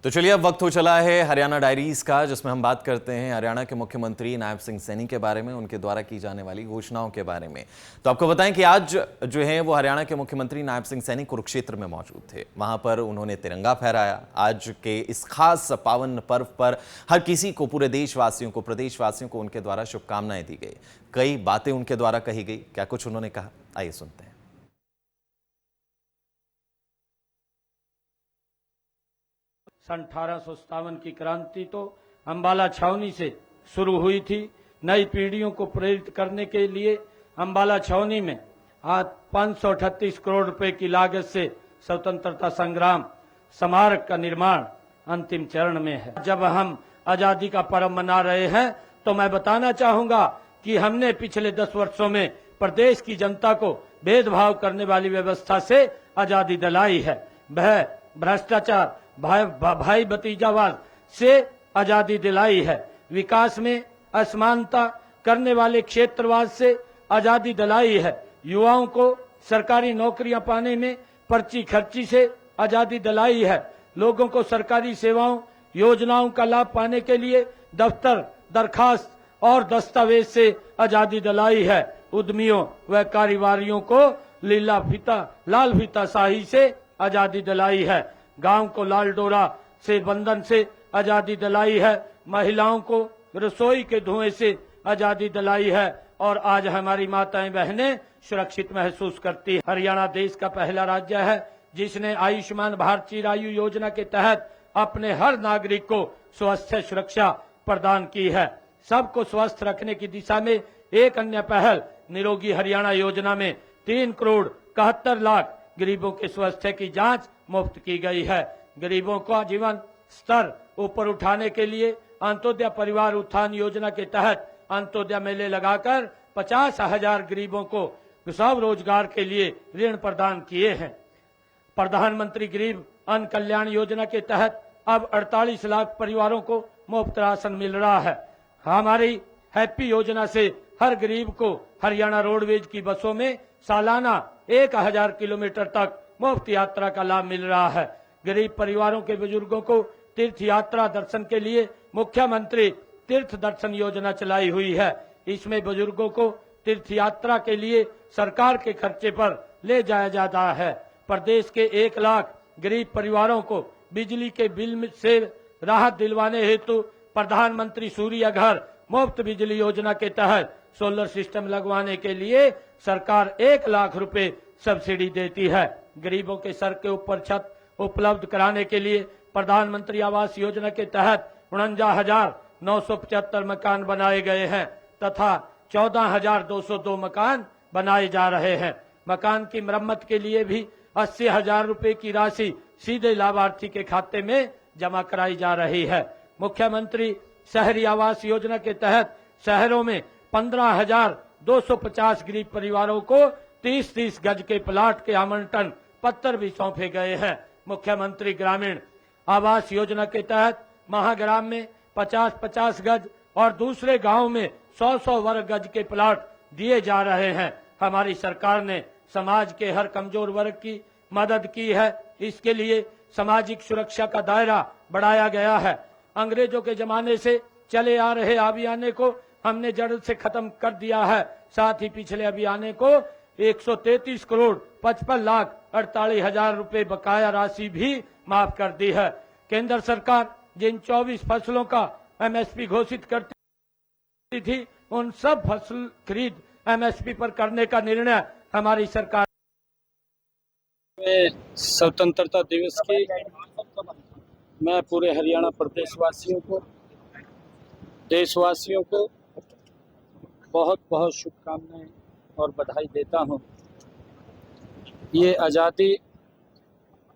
तो चलिए अब वक्त हो चला है हरियाणा डायरीज का, जिसमें हम बात करते हैं हरियाणा के मुख्यमंत्री नायब सिंह सैनी के बारे में, उनके द्वारा की जाने वाली घोषणाओं के बारे में। तो आपको बताएं कि आज जो है वो हरियाणा के मुख्यमंत्री नायब सिंह सैनी कुरुक्षेत्र में मौजूद थे। वहां पर उन्होंने तिरंगा फहराया। आज के इस खास पावन पर्व पर हर किसी को, पूरे देशवासियों को, प्रदेशवासियों को उनके द्वारा शुभकामनाएं दी गई। कई बातें उनके द्वारा कही गई। क्या कुछ उन्होंने कहा, आइए सुनते हैं। 1857 की क्रांति तो अंबाला छावनी से शुरू हुई थी। नई पीढ़ियों को प्रेरित करने के लिए अंबाला छावनी में आज 538 करोड़ रुपए की लागत से स्वतंत्रता संग्राम स्मारक का निर्माण अंतिम चरण में है। जब हम आजादी का पर्व मना रहे हैं तो मैं बताना चाहूंगा कि हमने पिछले 10 वर्षों में प्रदेश की जनता को भेदभाव करने वाली व्यवस्था से आजादी दिलाई है। वह भ्रष्टाचार, भाई भतीजावाद से आजादी दिलाई है। विकास में असमानता करने वाले क्षेत्रवाद से आजादी दिलाई है। युवाओं को सरकारी नौकरियां पाने में पर्ची खर्ची से आजादी दिलाई है। लोगों को सरकारी सेवाओं, योजनाओं का लाभ पाने के लिए दफ्तर, दरखास्त और दस्तावेज से आजादी दिलाई है। उद्यमियों व कारोबारियों को लाल फीता शाही से आजादी दिलाई है। गांव को लाल डोरा से बंधन से आजादी दिलाई है। महिलाओं को रसोई के धुएं से आजादी दिलाई है। और आज हमारी माताएं बहनें सुरक्षित महसूस करती है। हरियाणा देश का पहला राज्य है जिसने आयुष्मान भारत चिरायु योजना के तहत अपने हर नागरिक को स्वास्थ्य सुरक्षा प्रदान की है। सबको स्वस्थ रखने की दिशा में एक अन्य पहल निरोगी हरियाणा योजना में 3 करोड़ 71 लाख गरीबों के स्वास्थ्य की जांच मुफ्त की गई है। गरीबों का जीवन स्तर ऊपर उठाने के लिए अंत्योदय परिवार उत्थान योजना के तहत अंत्योदय मेले लगाकर 50,000 गरीबों को स्वरोजगार के लिए ऋण प्रदान किए हैं। प्रधानमंत्री गरीब अन्न कल्याण योजना के तहत अब 48 लाख परिवारों को मुफ्त राशन मिल रहा है। हमारी हैप्पी योजना से हर गरीब को हरियाणा रोडवेज की बसों में सालाना 1000 किलोमीटर तक मुफ्त यात्रा का लाभ मिल रहा है। गरीब परिवारों के बुजुर्गों को तीर्थ यात्रा दर्शन के लिए मुख्यमंत्री तीर्थ दर्शन योजना चलाई हुई है। इसमें बुजुर्गों को तीर्थ यात्रा के लिए सरकार के खर्चे पर ले जाया जाता है। प्रदेश के 1 लाख गरीब परिवारों को बिजली के बिल से राहत दिलवाने हेतु प्रधानमंत्री सूर्य घर मुफ्त बिजली योजना के तहत सोलर सिस्टम लगवाने के लिए सरकार 1 लाख रुपए सब्सिडी देती है। गरीबों के सर के ऊपर छत उपलब्ध कराने के लिए प्रधानमंत्री आवास योजना के तहत 49,975 मकान बनाए गए हैं तथा 14,202 मकान बनाए जा रहे हैं। मकान की मरम्मत के लिए भी 80,000 रुपए की राशि सीधे लाभार्थी के खाते में जमा कराई जा रही है। मुख्यमंत्री शहरी आवास योजना के तहत शहरों में 15,250 गरीब परिवारों को 30-30 गज के प्लाट के आवंटन पत्र भी सौंपे गए हैं। मुख्यमंत्री ग्रामीण आवास योजना के तहत महाग्राम में 50-50 गज और दूसरे गांव में 100-100 वर्ग गज के प्लाट दिए जा रहे हैं। हमारी सरकार ने समाज के हर कमजोर वर्ग की मदद की है। इसके लिए सामाजिक सुरक्षा का दायरा बढ़ाया गया है। अंग्रेजों के जमाने से चले आ रहे अभियान को हमने जड़ से खत्म कर दिया है। साथ ही पिछले अभियान को 133 करोड़ 55 लाख 48 हजार रुपए बकाया राशि भी माफ कर दी है। केंद्र सरकार जिन 24 फसलों का एमएसपी घोषित करती थी, उन सब फसल खरीद एमएसपी पर करने का निर्णय हमारी सरकार में स्वतंत्रता दिवस की मैं पूरे हरियाणा प्रदेशवासियों को, देशवासियों को बहुत बहुत शुभकामनाएं और बधाई देता हूं। ये आज़ादी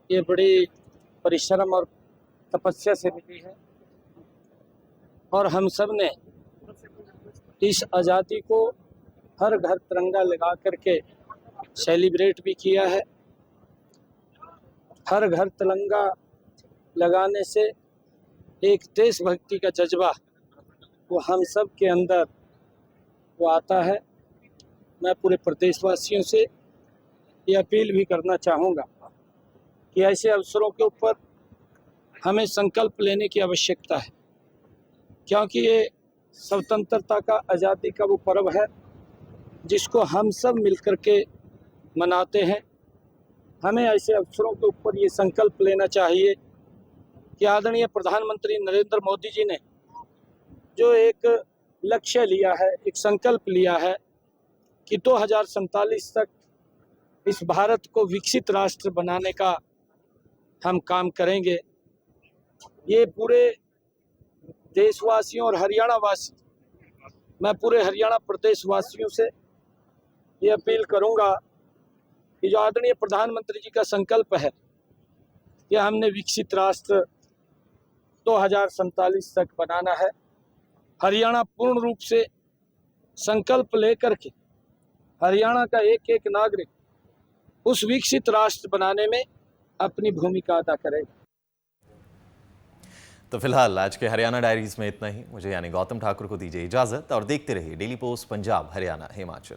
ये बड़ी परिश्रम और तपस्या से मिली है और हम सब ने इस आज़ादी को हर घर तिरंगा लगा करके सेलिब्रेट भी किया है। हर घर तिरंगा लगाने से एक देशभक्ति का जज्बा वो हम सब के अंदर वो आता है। मैं पूरे प्रदेशवासियों से ये अपील भी करना चाहूँगा कि ऐसे अवसरों के ऊपर हमें संकल्प लेने की आवश्यकता है, क्योंकि ये स्वतंत्रता का, आज़ादी का वो पर्व है जिसको हम सब मिलकर के मनाते हैं। हमें ऐसे अवसरों के ऊपर ये संकल्प लेना चाहिए कि आदरणीय प्रधानमंत्री नरेंद्र मोदी जी ने जो एक लक्ष्य लिया है, एक संकल्प लिया है कि 2047 तक इस भारत को विकसित राष्ट्र बनाने का हम काम करेंगे। ये पूरे देशवासियों और हरियाणा वासी, मैं पूरे हरियाणा प्रदेश वासियों से ये अपील करूंगा कि जो आदरणीय प्रधानमंत्री जी का संकल्प है कि हमने विकसित राष्ट्र 2047 तक बनाना है, हरियाणा पूर्ण रूप से संकल्प लेकर के हरियाणा का एक एक नागरिक उस विकसित राष्ट्र बनाने में अपनी भूमिका अदा करेगा। तो फिलहाल आज के हरियाणा डायरीज में इतना ही। मुझे यानी गौतम ठाकुर को दीजिए इजाजत और देखते रहिए डेली पोस्ट पंजाब, हरियाणा, हिमाचल।